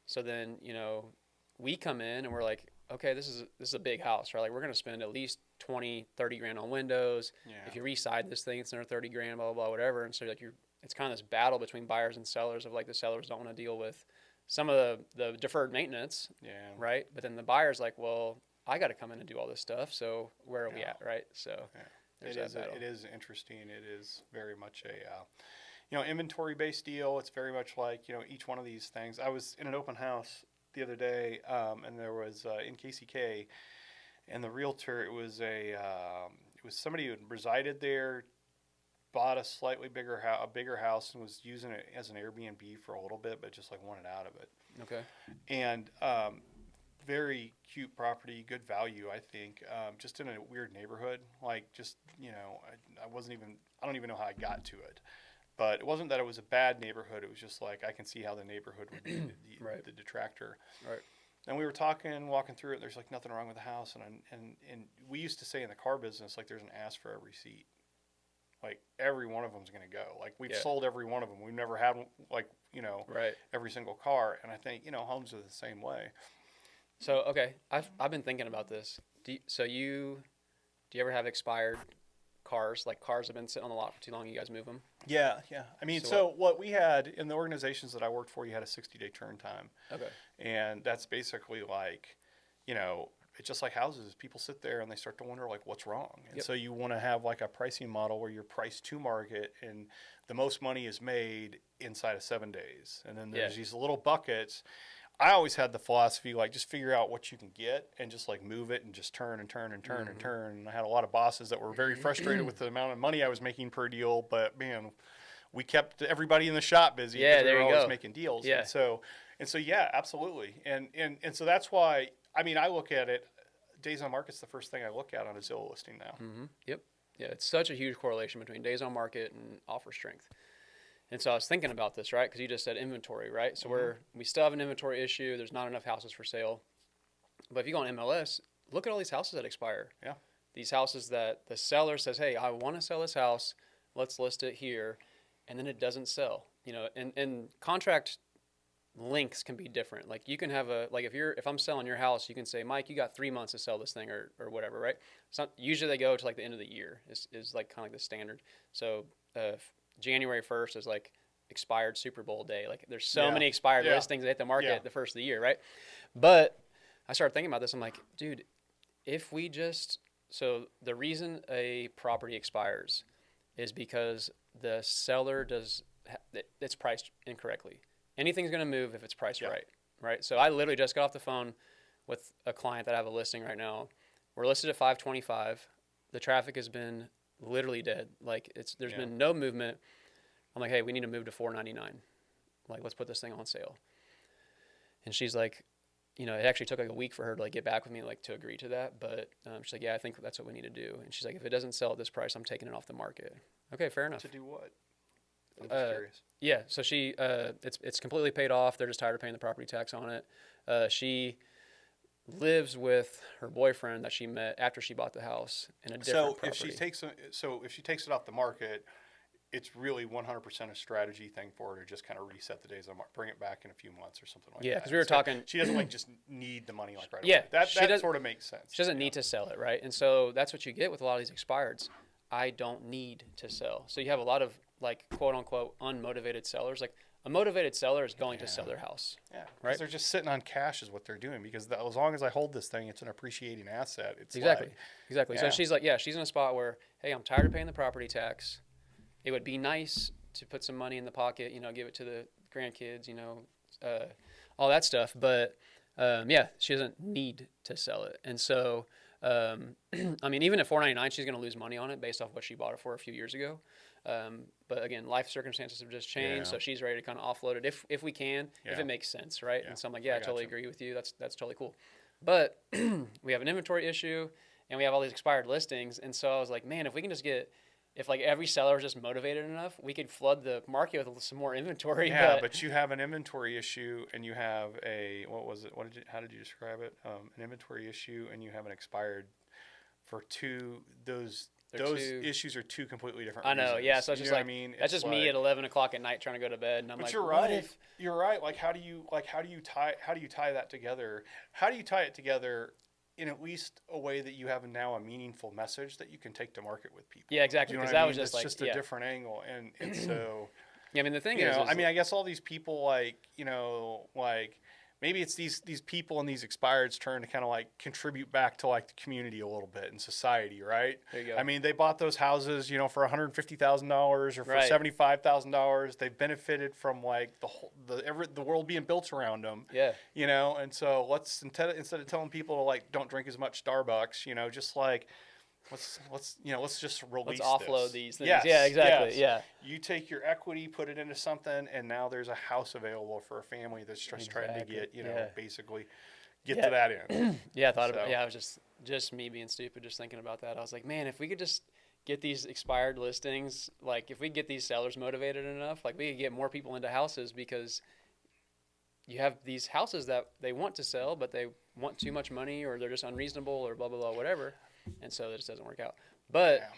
[SPEAKER 1] So then, you know, we come in and we're like, okay, this is a big house, right? Like we're going to spend at least 20, 30 grand on windows.
[SPEAKER 2] yeah.
[SPEAKER 1] If you reside this thing, it's another 30 grand, blah, blah, blah, whatever. And so like it's kind of this battle between buyers and sellers of like the sellers don't want to deal with some of the deferred maintenance,
[SPEAKER 2] Yeah.
[SPEAKER 1] right? But then the buyer's like, well, I got to come in and do all this stuff. So where are we
[SPEAKER 2] Yeah.
[SPEAKER 1] at, right? So
[SPEAKER 2] Yeah.
[SPEAKER 1] there's
[SPEAKER 2] It is,
[SPEAKER 1] that battle.
[SPEAKER 2] it is interesting. It is very much a, you know, inventory based deal. It's very much like, you know, each one of these things. I was in an open house the other day, and there was in KCK, and the realtor, it was somebody who had resided there, bought a slightly bigger a bigger house, and was using it as an Airbnb for a little bit, but just like wanted out of it.
[SPEAKER 1] Okay.
[SPEAKER 2] And very cute property, good value, I think. Just in a weird neighborhood, like just, you know, I don't even know how I got to it. But it wasn't that it was a bad neighborhood. It was just like I can see how the neighborhood would be
[SPEAKER 1] Right.
[SPEAKER 2] the detractor.
[SPEAKER 1] Right.
[SPEAKER 2] And we were walking through it. There's like nothing wrong with the house, and we used to say in the car business, like there's an ass for every seat. Like every one of them's going to go. Like we've
[SPEAKER 1] Yeah.
[SPEAKER 2] sold every one of them. We've never had like, you know,
[SPEAKER 1] Right.
[SPEAKER 2] every single car. And I think, you know, homes are the same way.
[SPEAKER 1] So, okay, I've been thinking about this. Do you ever have expired cars? Like cars have been sitting on the lot for too long, you guys move them?
[SPEAKER 2] Yeah, yeah. I mean,
[SPEAKER 1] So
[SPEAKER 2] so what we had in the organizations that I worked for, you had a 60-day turn time.
[SPEAKER 1] Okay.
[SPEAKER 2] And that's basically like, you know, it's just like houses. People sit there and they start to wonder like what's wrong. And
[SPEAKER 1] Yep.
[SPEAKER 2] so you want to have like a pricing model where you're priced to market and the most money is made inside of 7 days. And then there's
[SPEAKER 1] Yeah.
[SPEAKER 2] these little buckets. I always had the philosophy like just figure out what you can get and just like move it and just turn and turn and turn and turn. And I had a lot of bosses that were very frustrated with the amount of money I was making per deal, but man, we kept everybody in the shop busy.
[SPEAKER 1] Yeah,
[SPEAKER 2] 'cause we
[SPEAKER 1] there
[SPEAKER 2] were
[SPEAKER 1] you
[SPEAKER 2] always
[SPEAKER 1] go.
[SPEAKER 2] making deals.
[SPEAKER 1] Yeah.
[SPEAKER 2] And so yeah, absolutely. And so that's why, I mean, I look at it, days on market's the first thing I look at on a Zillow listing now.
[SPEAKER 1] Mm-hmm. Yep. Yeah, it's such a huge correlation between days on market and offer strength. And so I was thinking about this, right? Because you just said inventory, right? So we still have an inventory issue. There's not enough houses for sale. But if you go on MLS, look at all these houses that expire.
[SPEAKER 2] Yeah.
[SPEAKER 1] These houses that the seller says, hey, I want to sell this house. Let's list it here. And then it doesn't sell. You know, and contract lengths can be different. Like you can have if I'm selling your house, you can say, Mike, you got 3 months to sell this thing or whatever, right? Usually they go to like the end of the year is like kind of like the standard. So January 1st is like expired Super Bowl day. Like there's so
[SPEAKER 2] Yeah.
[SPEAKER 1] many expired
[SPEAKER 2] Yeah.
[SPEAKER 1] listings that hit the market
[SPEAKER 2] Yeah.
[SPEAKER 1] the first of the year, right? But I started thinking about this. I'm like, dude, if we so the reason a property expires is because the seller it's priced incorrectly. Anything's going to move if it's priced
[SPEAKER 2] Yeah.
[SPEAKER 1] right? So I literally just got off the phone with a client that I have a listing right now. We're listed at 525. The traffic has been literally dead. Like there's been no movement. I'm like, hey, we need to move to 499. Like, let's put this thing on sale. And she's like, you know, it actually took like a week for her to like get back with me, like to agree to that. But she's like, yeah, I think that's what we need to do. And she's like, if it doesn't sell at this price, I'm taking it off the market. Okay, fair enough.
[SPEAKER 2] To do what? I'm just curious.
[SPEAKER 1] Yeah, so she it's completely paid off. They're just tired of paying the property tax on it. She lives with her boyfriend that she met after she bought the house in a different property.
[SPEAKER 2] If she takes it off the market, it's really 100% a strategy thing for her to just kind of reset the days on market, bring it back in a few months or something like that.
[SPEAKER 1] Yeah, because we were talking.
[SPEAKER 2] She doesn't like just need the money like right
[SPEAKER 1] Yeah,
[SPEAKER 2] away. That
[SPEAKER 1] she does-
[SPEAKER 2] sort of makes sense.
[SPEAKER 1] She doesn't need to sell it, right? And so that's what you get with a lot of these expireds. I don't need to sell. So you have a lot of like quote unquote unmotivated sellers. Like a motivated seller is going to sell their house.
[SPEAKER 2] Yeah,
[SPEAKER 1] Right?
[SPEAKER 2] because they're just sitting on cash is what they're doing. Because as long as I hold this thing, it's an appreciating asset. It's
[SPEAKER 1] Exactly.
[SPEAKER 2] like,
[SPEAKER 1] Exactly.
[SPEAKER 2] Yeah.
[SPEAKER 1] So she's like, she's in a spot where, hey, I'm tired of paying the property tax. It would be nice to put some money in the pocket, you know, give it to the grandkids, you know, all that stuff. But Yeah, she doesn't need to sell it. And so, I mean, even at $499, she's going to lose money on it based off what she bought it for a few years ago. But again, life circumstances have just changed,
[SPEAKER 2] Yeah.
[SPEAKER 1] so she's ready to kind of offload it if we can, if
[SPEAKER 2] Yeah.
[SPEAKER 1] it makes sense, right?
[SPEAKER 2] Yeah.
[SPEAKER 1] And so I'm like, yeah, I totally
[SPEAKER 2] gotcha.
[SPEAKER 1] agree with you. That's totally cool. But we have an inventory issue, and we have all these expired listings. And so I was like, man, if we can just get, if like every seller was just motivated enough, we could flood the market with some more inventory.
[SPEAKER 2] Yeah, but you have an inventory issue, and you have a, what was it? How did you describe it? An inventory issue, and you have an expired for two. Those issues are two completely different.
[SPEAKER 1] I know,
[SPEAKER 2] reasons.
[SPEAKER 1] yeah. So it's
[SPEAKER 2] You
[SPEAKER 1] just
[SPEAKER 2] know
[SPEAKER 1] like,
[SPEAKER 2] what I mean,
[SPEAKER 1] that's just me at 11 o'clock at night trying to go to bed, and I'm
[SPEAKER 2] But
[SPEAKER 1] like,
[SPEAKER 2] you're
[SPEAKER 1] what
[SPEAKER 2] right.
[SPEAKER 1] if?
[SPEAKER 2] You're right. Like, how do you tie that together? How do you tie it together in at least a way that you have now a meaningful message that you can take to market with people?
[SPEAKER 1] Yeah, exactly.
[SPEAKER 2] You know
[SPEAKER 1] Because
[SPEAKER 2] what I
[SPEAKER 1] that
[SPEAKER 2] mean?
[SPEAKER 1] was just
[SPEAKER 2] It's
[SPEAKER 1] like,
[SPEAKER 2] just a different angle, and so.
[SPEAKER 1] Yeah, I mean, the thing
[SPEAKER 2] You
[SPEAKER 1] is,
[SPEAKER 2] know, I mean, I guess all these people, like, you know, like maybe it's these people and these expireds turn to kind of like contribute back to like the community a little bit in society, right?
[SPEAKER 1] There you go.
[SPEAKER 2] I mean, they bought those houses, you know, for $150,000 or for
[SPEAKER 1] Right.
[SPEAKER 2] $75,000. They've benefited from like the world being built around them.
[SPEAKER 1] Yeah.
[SPEAKER 2] You know, and so let's instead of telling people to like don't drink as much Starbucks, you know, just like let's just release.
[SPEAKER 1] Let's offload
[SPEAKER 2] this.
[SPEAKER 1] these things.
[SPEAKER 2] Yes,
[SPEAKER 1] Yeah, exactly.
[SPEAKER 2] yes.
[SPEAKER 1] Yeah.
[SPEAKER 2] You take your equity, put it into something, and now there's a house available for a family that's just trying to
[SPEAKER 1] Exactly.
[SPEAKER 2] get, you know,
[SPEAKER 1] Yeah.
[SPEAKER 2] basically get
[SPEAKER 1] Yeah.
[SPEAKER 2] to that end.
[SPEAKER 1] Yeah, I thought about.
[SPEAKER 2] So-
[SPEAKER 1] Yeah, I was just me being stupid, just thinking about that. I was like, man, if we could just get these expired listings, like if we get these sellers motivated enough, like we could get more people into houses because you have these houses that they want to sell, but they want too much money or they're just unreasonable or blah blah blah whatever, and so it just doesn't work out. But
[SPEAKER 2] Yeah.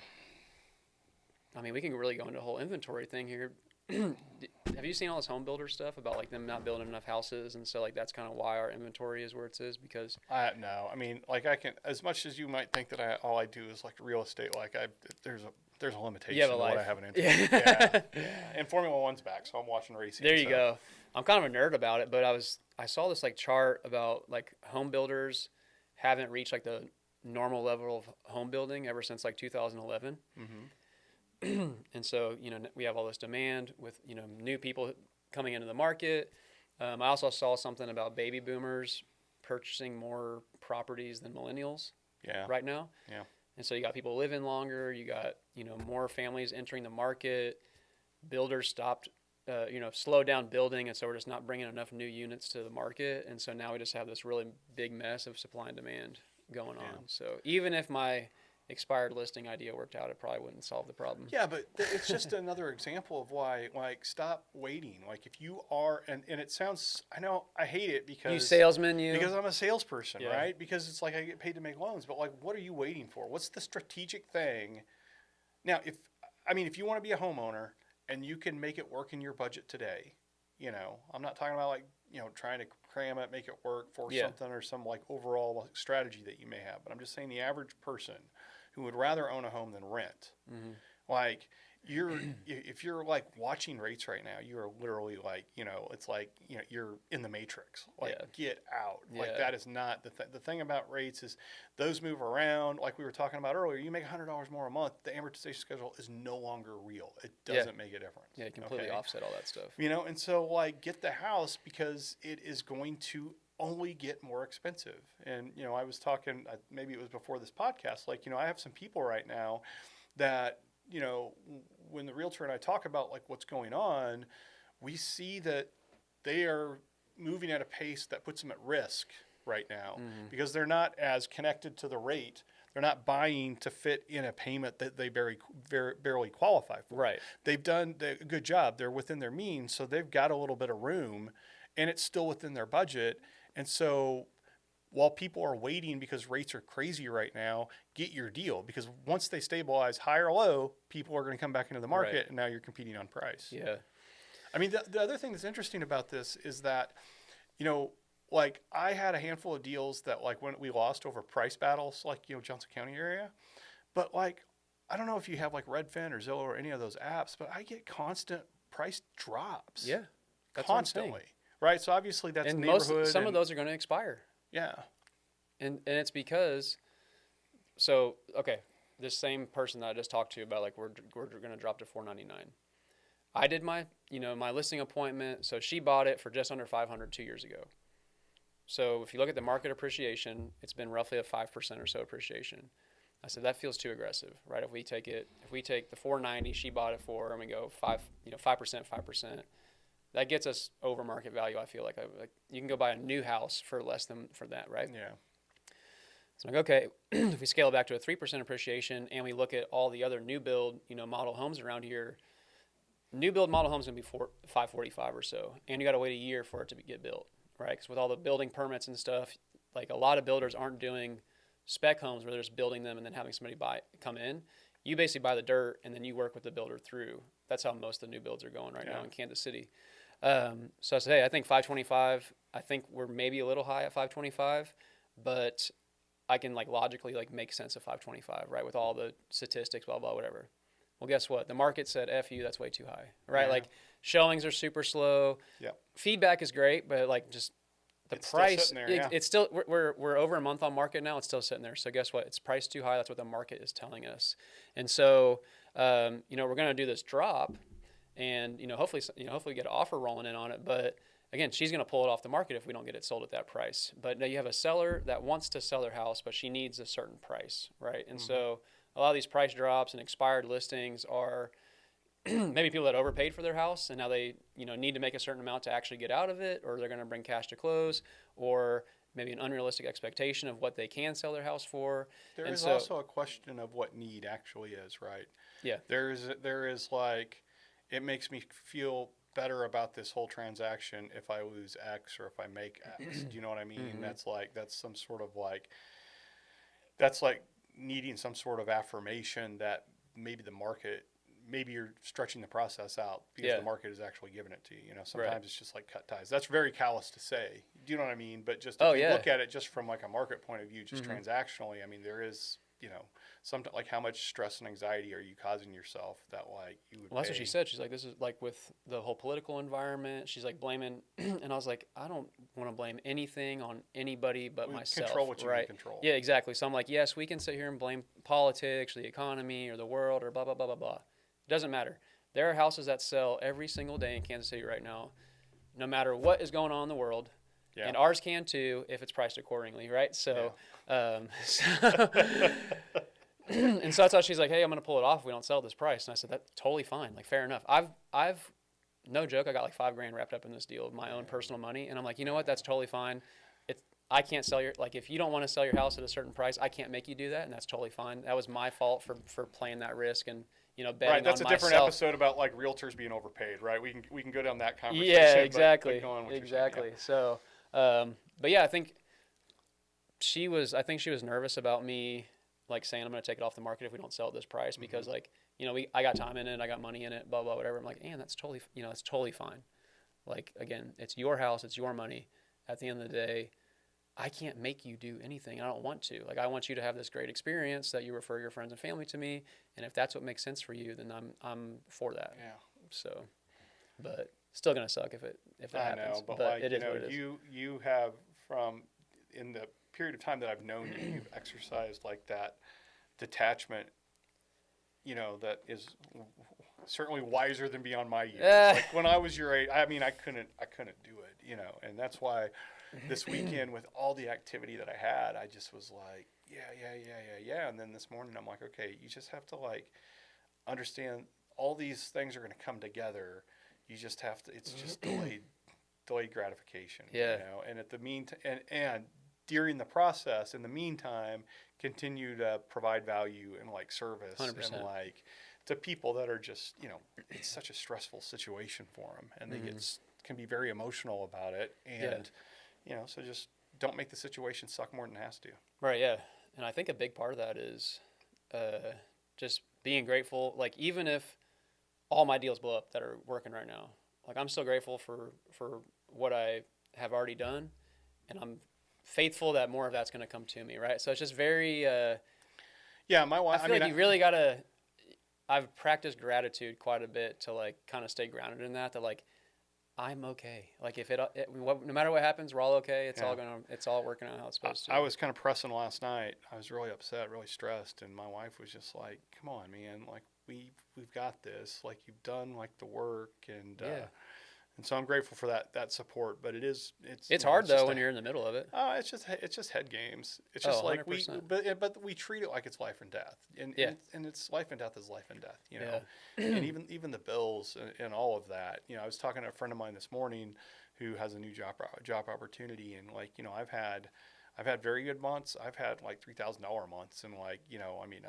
[SPEAKER 1] I mean, we can really go into a whole inventory thing here. Have you seen all this home builder stuff about like them not building enough houses, and so like that's kind of why our inventory is where it is because
[SPEAKER 2] No, I mean, like I can, as much as you might think that all I do is like real estate, like there's a limitation
[SPEAKER 1] you have a
[SPEAKER 2] to what I
[SPEAKER 1] life.
[SPEAKER 2] have an interest.
[SPEAKER 1] Yeah.
[SPEAKER 2] Yeah, yeah. And Formula One's back, so I'm watching racing.
[SPEAKER 1] There you
[SPEAKER 2] so-
[SPEAKER 1] go. I'm kind of a nerd about it, but I saw this like chart about like home builders haven't reached like the normal level of home building ever since like 2011. And so, you know, we have all this demand with, you know, new people coming into the market. I also saw something about baby boomers purchasing more properties than millennials
[SPEAKER 2] Yeah.
[SPEAKER 1] right now.
[SPEAKER 2] Yeah.
[SPEAKER 1] And so you got people living longer. You got, you know, more families entering the market. Builders stopped, you know, slowed down building. And so we're just not bringing enough new units to the market. And so now we just have this really big mess of supply and demand going on. So even if my expired listing idea worked out, it probably wouldn't solve the problem.
[SPEAKER 2] Yeah, but it's just another example of why, like, stop waiting. Like, if you are, and it sounds, I know, I hate it because
[SPEAKER 1] You salesman, you.
[SPEAKER 2] because I'm a salesperson,
[SPEAKER 1] Yeah.
[SPEAKER 2] right? Because it's like I get paid to make loans, but like, what are you waiting for? What's the strategic thing? Now, if you want to be a homeowner and you can make it work in your budget today, you know, I'm not talking about like, you know, trying to cram it, make it work for
[SPEAKER 1] Yeah.
[SPEAKER 2] something or some like overall strategy that you may have. But I'm just saying the average person who would rather own a home than rent, like if you're like watching rates right now, you are literally like, you know, it's like, you know, you're in the matrix. Like,
[SPEAKER 1] Yeah.
[SPEAKER 2] get out. Like,
[SPEAKER 1] Yeah.
[SPEAKER 2] that is not the thing about rates is those move around. Like we were talking about earlier, you make $100 more a month, the amortization schedule is no longer real. It doesn't make a difference.
[SPEAKER 1] Yeah, completely
[SPEAKER 2] okay?
[SPEAKER 1] offset all that stuff.
[SPEAKER 2] You know, and so like get the house because it is going to only get more expensive. And, you know, I was talking, maybe it was before this podcast, like, you know, I have some people right now that, you know, when the realtor and I talk about like what's going on, we see that they are moving at a pace that puts them at risk right now because they're not as connected to the rate. They're not buying to fit in a payment that they barely qualify for.
[SPEAKER 1] Right.
[SPEAKER 2] They've done a good job. They're within their means, so they've got a little bit of room, and it's still within their budget. And so while people are waiting because rates are crazy right now, get your deal because once they stabilize high or low, people are going to come back into the market,
[SPEAKER 1] Right.
[SPEAKER 2] and now you're competing on price.
[SPEAKER 1] Yeah.
[SPEAKER 2] I mean, the other thing that's interesting about this is that, you know, like I had a handful of deals that like when we lost over price battles, like, you know, Johnson County area, but like, I don't know if you have like Redfin or Zillow or any of those apps, but I get constant price drops.
[SPEAKER 1] Yeah. That's what I'm saying.
[SPEAKER 2] Constantly. Right. So obviously that's
[SPEAKER 1] And
[SPEAKER 2] neighborhood.
[SPEAKER 1] some of those are going to expire.
[SPEAKER 2] Yeah.
[SPEAKER 1] And it's because, so, okay, this same person that I just talked to about, like, we're going to drop to $499. I did my listing appointment. So she bought it for just under $500 2 years ago. So if you look at the market appreciation, it's been roughly a 5% or so appreciation. I said that feels too aggressive, right? If we take the 490 she bought it for, and we go 5%, 5%, that gets us over market value. I feel like you can go buy a new house for less than for that, right?
[SPEAKER 2] Yeah.
[SPEAKER 1] So I'm like, okay, if we scale it back to a 3% appreciation, and we look at all the other new build, model homes around here, new build model homes gonna be 545 or so, and you got to wait a year for it to get built, right? Because with all the building permits and stuff, like a lot of builders aren't doing spec homes where they're just building them and then having somebody come in. You basically buy the dirt and then you work with the builder through. That's how most of the new builds are going right now in Kansas City. So I said, hey, I think 525. I think we're maybe a little high at 525, but I can logically make sense of 525, right? With all the statistics, blah blah, whatever. Well, guess what? The market said, "F you, that's way too high," right?
[SPEAKER 2] Yeah.
[SPEAKER 1] Showings are super slow.
[SPEAKER 2] Yeah.
[SPEAKER 1] Feedback is great, but just the
[SPEAKER 2] it's
[SPEAKER 1] price,
[SPEAKER 2] still sitting there,
[SPEAKER 1] it's still we're over a month on market now. It's still sitting there. So guess what? It's priced too high. That's what the market is telling us. And so, we're going to do this drop, and hopefully get an offer rolling in on it. But again, she's going to pull it off the market if we don't get it sold at that price. But now you have a seller that wants to sell their house, but she needs a certain price, right? And so a lot of these price drops and expired listings are maybe people that overpaid for their house, and now they need to make a certain amount to actually get out of it, or they're going to bring cash to close, or maybe an unrealistic expectation of what they can sell their house for.
[SPEAKER 2] There is also a question of what need actually is, right?
[SPEAKER 1] Yeah.
[SPEAKER 2] There is it makes me feel better about this whole transaction if I lose X or if I make X. Do you know what I mean? That's some sort of that's like needing some sort of affirmation that maybe you're stretching the process out because the market is actually giving it to you. Sometimes it's just like cut ties. That's very callous to say. Do you know what I mean? But just if you look at it just from a market point of view, just transactionally, I mean, there is, sometimes how much stress and anxiety are you causing yourself that you would.
[SPEAKER 1] Well, that's what she said. She's like, this is with the whole political environment. She's blaming, and I was like, I don't want to blame anything on anybody but myself.
[SPEAKER 2] Control what you can control.
[SPEAKER 1] Yeah, exactly. So I'm like, yes, we can sit here and blame politics or the economy or the world or blah blah blah blah blah. It doesn't matter. There are houses that sell every single day in Kansas City right now, no matter what is going on in the world. Yeah. And ours can too if it's priced accordingly, right? So, and so that's how she's like, hey, I'm going to pull it off if we don't sell at this price. And I said, that's totally fine. Fair enough. I've no joke, I got $5,000 wrapped up in this deal of my own personal money. And I'm like, you know what? That's totally fine. I can't sell if you don't want to sell your house at a certain price, I can't make you do that. And that's totally fine. That was my fault for playing that risk and, betting
[SPEAKER 2] right, that's
[SPEAKER 1] on
[SPEAKER 2] a different
[SPEAKER 1] myself.
[SPEAKER 2] Episode about realtors being overpaid, right? We can go down that conversation.
[SPEAKER 1] Yeah, exactly.
[SPEAKER 2] Exactly.
[SPEAKER 1] So, but yeah, I think she was nervous about me saying I'm going to take it off the market if we don't sell at this price because I got time in it, I got money in it, blah blah whatever. I'm like, and that's totally that's totally fine. Again, it's your house, it's your money. At the end of the day, I can't make you do anything. I don't want to. I want you to have this great experience that you refer your friends and family to me, and if that's what makes sense for you, then I'm for that.
[SPEAKER 2] Yeah.
[SPEAKER 1] So, but still gonna suck if it happens.
[SPEAKER 2] I know, but
[SPEAKER 1] it is what it is.
[SPEAKER 2] you have in the period of time that I've known you, you've exercised that detachment. That is certainly wiser than beyond my years. When I was your age, I mean, I couldn't do it. And that's why. This weekend with all the activity that I had, I just was like, yeah. And then this morning I'm like, okay, you just have to understand all these things are going to come together. You just have to, it's just delayed gratification.
[SPEAKER 1] Yeah.
[SPEAKER 2] And at the meantime, and during the process, in the meantime, continue to provide value and service
[SPEAKER 1] 100%.
[SPEAKER 2] and to people that are just, it's such a stressful situation for them and they can be very emotional about it. And, so just don't make the situation suck more than it has to.
[SPEAKER 1] Right, yeah. And I think a big part of that is just being grateful. Even if all my deals blow up that are working right now, I'm still grateful for what I have already done. And I'm faithful that more of that's going to come to me, right? So it's just very...
[SPEAKER 2] my wife...
[SPEAKER 1] I feel you really got to... I've practiced gratitude quite a bit to kind of stay grounded in that I'm okay. If no matter what happens, we're all okay. It's all working out how it's supposed to.
[SPEAKER 2] I was kind of pressing last night. I was really upset, really stressed, and my wife was just like, "Come on, man! We've got this. You've done the work, and And so I'm grateful for that support. But it's
[SPEAKER 1] It's
[SPEAKER 2] you know,
[SPEAKER 1] hard
[SPEAKER 2] it's
[SPEAKER 1] though
[SPEAKER 2] just
[SPEAKER 1] when you're in the middle of it.
[SPEAKER 2] it's just head games. It's
[SPEAKER 1] Oh,
[SPEAKER 2] just like
[SPEAKER 1] 100%.
[SPEAKER 2] but we treat it like it's life and death,
[SPEAKER 1] Yeah.
[SPEAKER 2] and it's life and death is life and death, you know.
[SPEAKER 1] Yeah.
[SPEAKER 2] And even the bills and all of that. You know, I was talking to a friend of mine this morning who has a new job opportunity, and like, you know, I've had very good months. I've had like $3,000 months, and like, you know, I mean,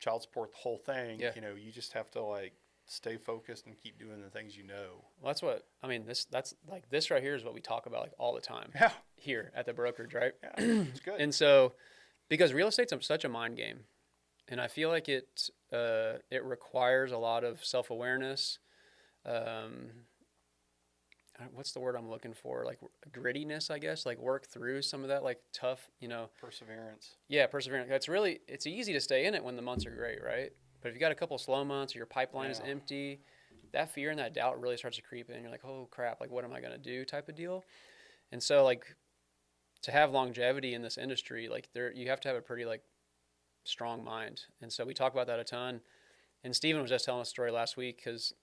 [SPEAKER 2] child support, the whole thing.
[SPEAKER 1] Yeah.
[SPEAKER 2] You know, you just have to like stay focused and keep doing the things you know.
[SPEAKER 1] Well, that's what I mean. That's like this right here is what we talk about like all the time
[SPEAKER 2] Yeah,
[SPEAKER 1] here at the brokerage, right?
[SPEAKER 2] yeah, it's good.
[SPEAKER 1] And so, because real estate's such a mind game, and I feel like it requires a lot of self awareness. What's the word I'm looking for? Like grittiness, I guess. Like work through some of that, like tough, you know.
[SPEAKER 2] Perseverance.
[SPEAKER 1] Yeah, perseverance. It's easy to stay in it when the months are great, right? But if you got a couple slow months, or your pipeline is empty, that fear and that doubt really starts to creep in. You're like, oh crap, like what am I gonna do? Type of deal. And so like to have longevity in this industry, like you have to have a pretty like strong mind. And so we talk about that a ton. And Steven was just telling a story last week because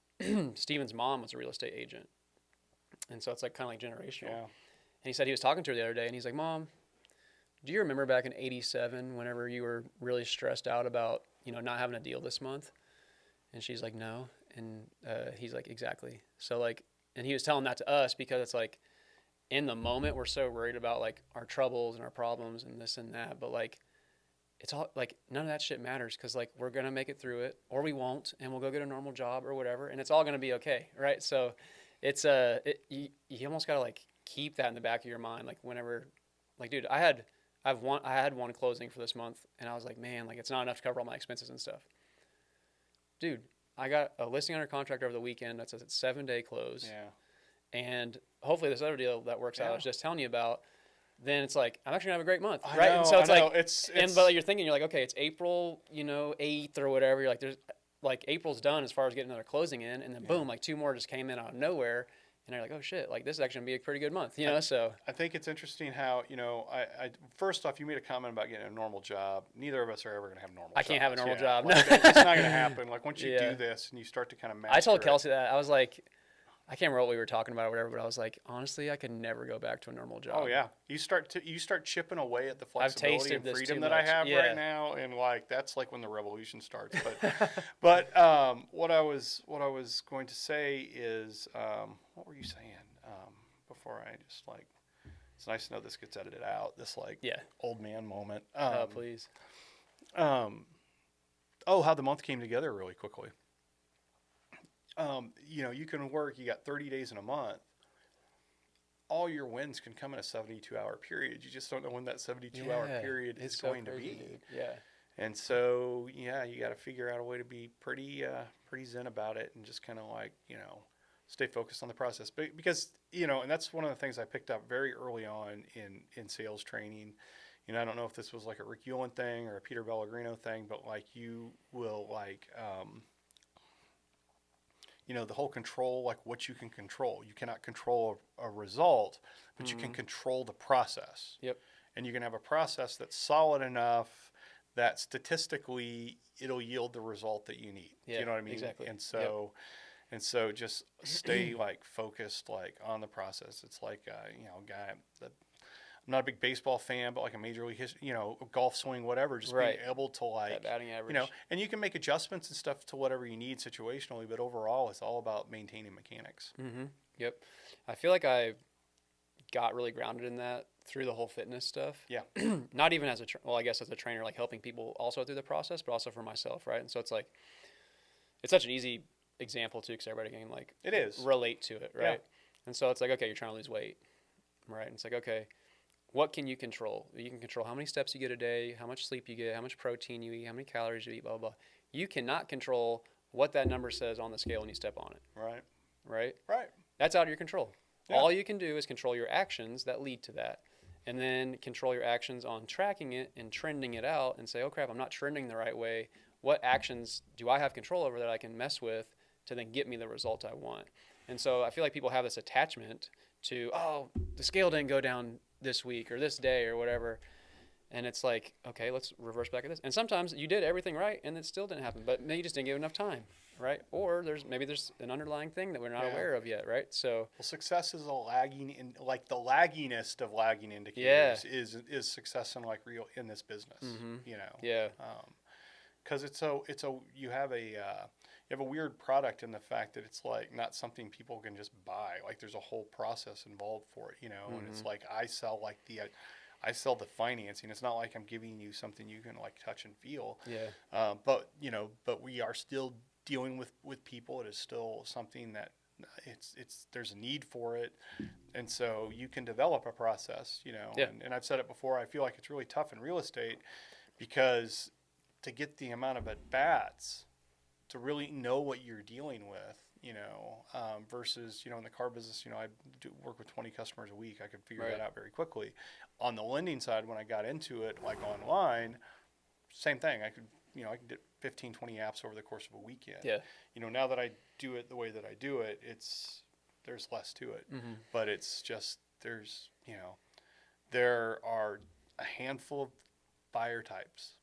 [SPEAKER 1] Steven's mom was a real estate agent. And so it's like kind of like generational.
[SPEAKER 2] Yeah.
[SPEAKER 1] And he said he was talking to her the other day and he's like, Mom, do you remember back in 87 whenever you were really stressed out about, you know, not having a deal this month? And she's like, no. And he's like, exactly. So like, and he was telling that to us because it's like in the moment we're so worried about like our troubles and our problems and this and that. But like, it's all like none of that shit matters because like we're going to make it through it or we won't and we'll go get a normal job or whatever. And it's all going to be okay. Right. So it's you almost got to like keep that in the back of your mind. Like whenever, like, dude, I had one closing for this month and I was like, man, like it's not enough to cover all my expenses and stuff. Dude, I got a listing under contract over the weekend. That's a 7-day close.
[SPEAKER 2] Yeah.
[SPEAKER 1] And hopefully this other deal that works out I was just telling you about, then it's like, I'm actually gonna have a great month.
[SPEAKER 2] I
[SPEAKER 1] right.
[SPEAKER 2] know,
[SPEAKER 1] And so it's
[SPEAKER 2] I know.
[SPEAKER 1] like,
[SPEAKER 2] it's
[SPEAKER 1] but you're thinking, you're like, okay, it's April, 8th or whatever. You're like, there's like April's done as far as getting another closing in. And then boom, like 2 more just came in out of nowhere. And you're like, oh shit, like this is actually gonna be a pretty good month, so.
[SPEAKER 2] I think it's interesting how, I first off, you made a comment about getting a normal job. Neither of us are ever going to have normal jobs.
[SPEAKER 1] I can't have a normal job.
[SPEAKER 2] Like, it's not going to happen. Like once you do this and you start to kind of master
[SPEAKER 1] I told Kelsey
[SPEAKER 2] it.
[SPEAKER 1] that. I was like, I can't remember what we were talking about or whatever, but I was like, honestly, I could never go back to a normal job.
[SPEAKER 2] Oh yeah. You start chipping away at the flexibility and freedom that
[SPEAKER 1] much.
[SPEAKER 2] I have
[SPEAKER 1] Yeah.
[SPEAKER 2] right now. And like, that's like when the revolution starts. But, what I was going to say is, what were you saying? Before I just like, it's nice to know this gets edited out. This like old man moment.
[SPEAKER 1] Please.
[SPEAKER 2] How the month came together really quickly. You can work, you got 30 days in a month. All your wins can come in a 72-hour period. You just don't know when that 72-hour period is going to be.
[SPEAKER 1] Dude. Yeah.
[SPEAKER 2] And so, you got to figure out a way to be pretty zen about it and just kind of like, stay focused on the process. But because, and that's one of the things I picked up very early on in sales training. I don't know if this was like a Rick Ulan thing or a Peter Pellegrino thing, but like you will like, the whole control, like what you can control. You cannot control a result, but you can control the process.
[SPEAKER 1] Yep.
[SPEAKER 2] And you can have a process that's solid enough that statistically it'll yield the result that you need.
[SPEAKER 1] Yeah,
[SPEAKER 2] You know what I mean?
[SPEAKER 1] exactly.
[SPEAKER 2] And so just stay like focused like on the process. It's like a guy that I'm not a big baseball fan, but like a major league golf swing, whatever, just being able to like
[SPEAKER 1] that batting average.
[SPEAKER 2] And you can make adjustments and stuff to whatever you need situationally, but overall it's all about maintaining mechanics.
[SPEAKER 1] Mm-hmm. Yep. I feel like I got really grounded in that through the whole fitness stuff.
[SPEAKER 2] Yeah.
[SPEAKER 1] Not even as I guess as a trainer, like helping people also through the process, but also for myself, right? And so it's like, it's such an easy example too, because everybody can like
[SPEAKER 2] it is
[SPEAKER 1] relate to it, right?
[SPEAKER 2] Yeah.
[SPEAKER 1] And so it's like, okay, you're trying to lose weight, right? And it's like, okay, what can you control? You can control how many steps you get a day, how much sleep you get, how much protein you eat, how many calories you eat, blah, blah, blah. You cannot control what that number says on the scale when you step on it.
[SPEAKER 2] Right.
[SPEAKER 1] Right?
[SPEAKER 2] Right.
[SPEAKER 1] That's out of your control.
[SPEAKER 2] Yeah.
[SPEAKER 1] All you can do is control your actions that lead to that. And then control your actions on tracking it and trending it out and say, oh crap, I'm not trending the right way. What actions do I have control over that I can mess with to then get me the result I want? And so I feel like people have this attachment to, oh, the scale didn't go down this week or this day or whatever. And it's like, okay, let's reverse back at this. And sometimes you did everything right and it still didn't happen, but maybe you just didn't give enough time, right? Or maybe there's an underlying thing that we're not aware of yet, right? So
[SPEAKER 2] well, success is like the lagginest of lagging indicators is success in like real in this business, you know.
[SPEAKER 1] Yeah.
[SPEAKER 2] Because you have a weird product in the fact that it's like not something people can just buy. Like there's a whole process involved for it, you know. And it's like I sell the financing. It's not like I'm giving you something you can like touch and feel.
[SPEAKER 1] Yeah.
[SPEAKER 2] But we are still dealing with people. It is still something that there's a need for it, and so you can develop a process, you know.
[SPEAKER 1] Yeah.
[SPEAKER 2] And I've said it before. I feel like it's really tough in real estate because to get the amount of at bats to really know what you're dealing with, you know, versus, you know, in the car business, you know, I do work with 20 customers a week. I could figure that out very quickly. On the lending side, when I got into it, like online, same thing. I could get 15, 20 apps over the course of a weekend.
[SPEAKER 1] Yeah.
[SPEAKER 2] You know, now that I do it the way that I do it, there's less to it. But it's just, there are a handful of buyer types.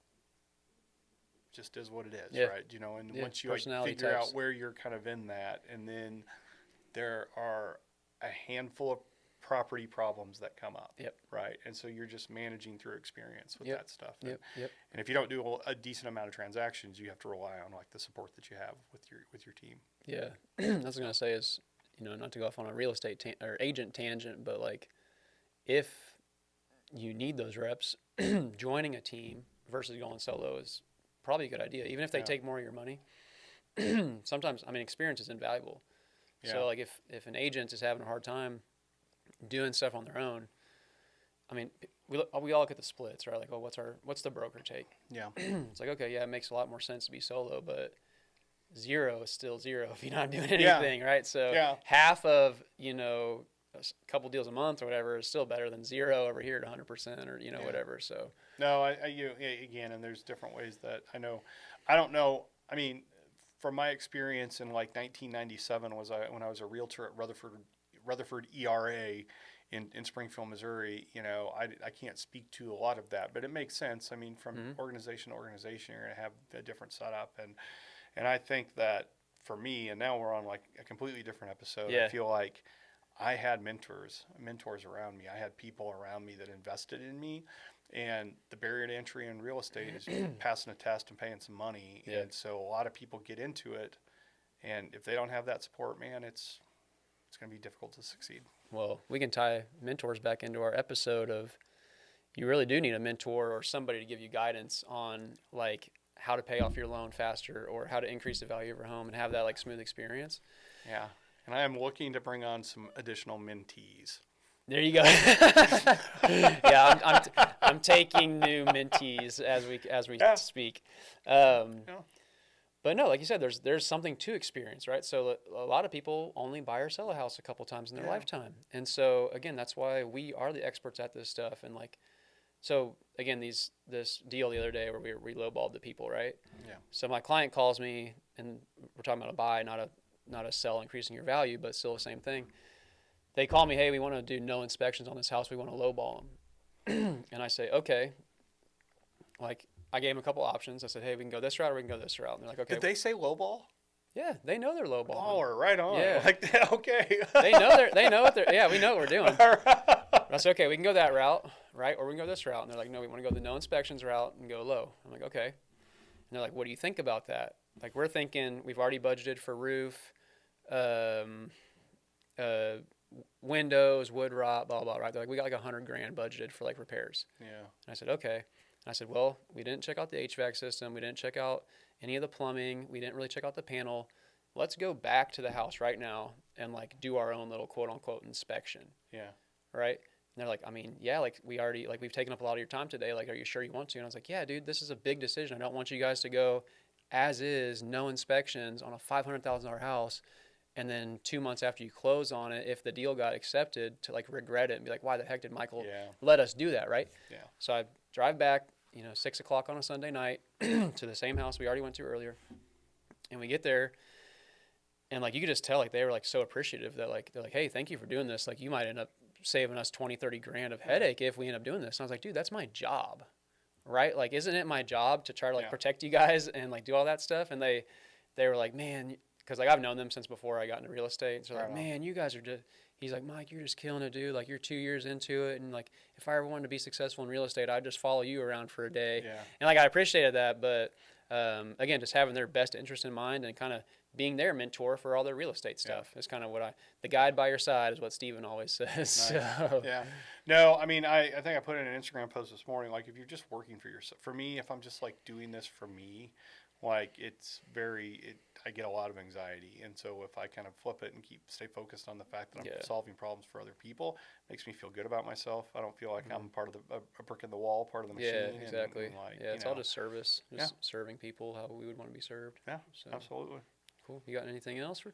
[SPEAKER 2] Just is what it is, right? You know, and once you figure out where you're kind of in that, and then there are a handful of property problems that come up, right? And so you're just managing through experience with that stuff. And if you don't do a decent amount of transactions, you have to rely on like the support that you have with your team.
[SPEAKER 1] Yeah, I was gonna say is, you know, not to go off on a real estate or agent tangent, but like if you need those reps, joining a team versus going solo is probably a good idea, even if they take more of your money. Sometimes, I mean, experience is invaluable. So like if an agent is having a hard time doing stuff on their own, I mean, we all look at the splits, right? Like, oh, what's the broker take? Yeah. It's like, okay, it makes a lot more sense to be solo, but 0 is still 0 if you're not doing anything, right? So half of, you know, a couple deals a month or whatever is still better than 0 over here at 100% or, you know, whatever. So
[SPEAKER 2] no, again, and there's different ways that I don't know. I mean, from my experience in like 1997 when I was a realtor at Rutherford ERA in Springfield, Missouri. You know, I can't speak to a lot of that, but it makes sense. I mean, from organization to organization, you're going to have a different setup, and I think that for me, and now we're on like a completely different episode. I feel like I had mentors around me. I had people around me that invested in me, and the barrier to entry in real estate is passing a test and paying some money. And so a lot of people get into it, and if they don't have that support, man, it's going to be difficult to succeed.
[SPEAKER 1] Well, we can tie mentors back into our episode of you really do need a mentor or somebody to give you guidance on like how to pay off your loan faster or how to increase the value of your home and have that like smooth experience.
[SPEAKER 2] Yeah. And I am looking to bring on some additional mentees.
[SPEAKER 1] There you go. I'm taking new mentees as we speak. But no, like you said, there's something to experience, right? So a lot of people only buy or sell a house a couple times in their lifetime. And so again, that's why we are the experts at this stuff. And like, so again, this deal the other day where we lowballed the people, right? Yeah. So my client calls me and we're talking about a buy, not a sell, increasing your value, but still the same thing. They call me, hey, we want to do no inspections on this house. We want to lowball them. And I say, okay. Like, I gave them a couple options. I said, hey, we can go this route or we can go this route. And they're like, okay.
[SPEAKER 2] Did they say lowball?
[SPEAKER 1] Yeah, they know they're lowball.
[SPEAKER 2] Baller, right on.
[SPEAKER 1] Yeah.
[SPEAKER 2] Like, okay.
[SPEAKER 1] they know what they're, we know what we're doing. I said, okay, we can go that route, right? Or we can go this route. And they're like, no, we want to go the no inspections route and go low. I'm like, okay. And they're like, what do you think about that? Like, we're thinking we've already budgeted for roof, windows, wood rot, blah, blah, right? They're like, we got like $100,000 budgeted for like repairs. Yeah. And I said, okay. And I said, well, we didn't check out the HVAC system. We didn't check out any of the plumbing. We didn't really check out the panel. Let's go back to the house right now and like do our own little quote unquote inspection. Yeah. Right. And they're like, I mean, yeah, like we've taken up a lot of your time today. Like, are you sure you want to? And I was like, yeah, dude, this is a big decision. I don't want you guys to go as is, no inspections on a $500,000 house. And then 2 months after you close on it, if the deal got accepted, to like regret it and be like, why the heck did Michael let us do that, right? Yeah. So I drive back, 6 o'clock on a Sunday night to the same house we already went to earlier. And we get there, and like you could just tell like they were like so appreciative that like they're like, hey, thank you for doing this. Like you might end up saving us $20,000-$30,000 of headache if we end up doing this. And I was like, dude, that's my job. right? Like, isn't it my job to try to like
[SPEAKER 2] Yeah.
[SPEAKER 1] protect you guys and like do all that stuff? And they were like, man, because like I've known them since before I got into real estate. So
[SPEAKER 2] Right
[SPEAKER 1] like,
[SPEAKER 2] on.
[SPEAKER 1] man, you guys are just. He's like, Mike, you're just killing it, dude. Like, you're 2 years into it, and like, if I ever wanted to be successful in real estate, I'd just follow you around for a day.
[SPEAKER 2] Yeah.
[SPEAKER 1] And like, I appreciated that, but again, just having their best interest in mind and kind of being their mentor for all their real estate stuff is kind of what the guide by your side is what Steven always says.
[SPEAKER 2] Nice.
[SPEAKER 1] So,
[SPEAKER 2] Yeah. No, I mean, I think I put in an Instagram post this morning. Like, if you're just working for yourself, for me, if I'm just like doing this for me, like I get a lot of anxiety. And so if I kind of flip it and stay focused on the fact that I'm solving problems for other people, it makes me feel good about myself. I don't feel like I'm part of a brick in the wall, part of the machine.
[SPEAKER 1] yeah, exactly.
[SPEAKER 2] And like,
[SPEAKER 1] yeah, it's all just service, just serving people how we would want to be served.
[SPEAKER 2] Yeah,
[SPEAKER 1] So
[SPEAKER 2] absolutely.
[SPEAKER 1] cool. You got anything else for